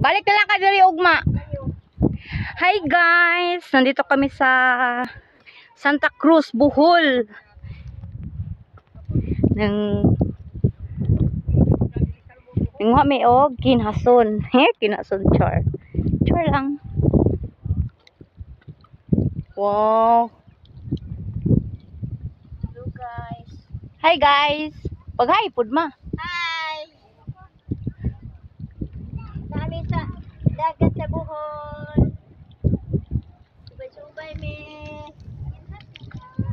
Balik na lang ka diri ugma. Hi guys, nandito kami sa Santa Cruz, Bohol. Nang may og kinhason. Kinhason char. Char lang. Wow. Hello guys. Hi guys. Pag-hi pud ma. Hi. Kami sa dagat sa Bohol. Subay-subay me.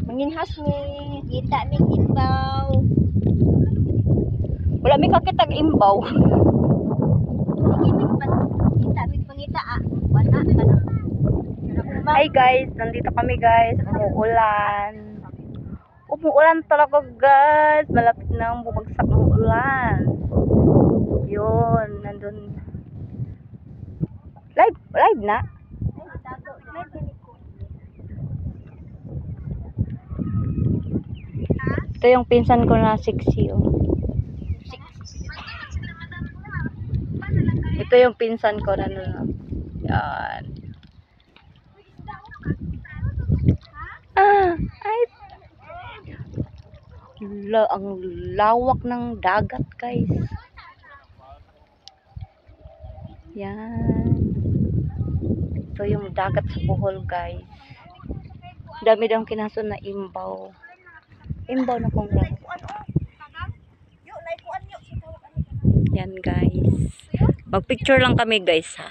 Manginhas mi. Kita mi inbaw. Wala mi kakitag imbaw. Kita mi pangita ah. Wala ka na. Hi guys, nandito kami guys. Umuulan. Umuulan talaga guys. Malapit na ang bumagsak ng ulan. Yun, nandun. Live na. Ito yung pinsan ko na 6 oh. Ito yung pinsan ko na yan. Ay. Ang lawak ng dagat guys. Yan. Ito yung dagat sa Bohol guys. Dami daw kinason na imbaw. Imbaw na kung lang. Yan guys. Mag-picture lang kami guys ha.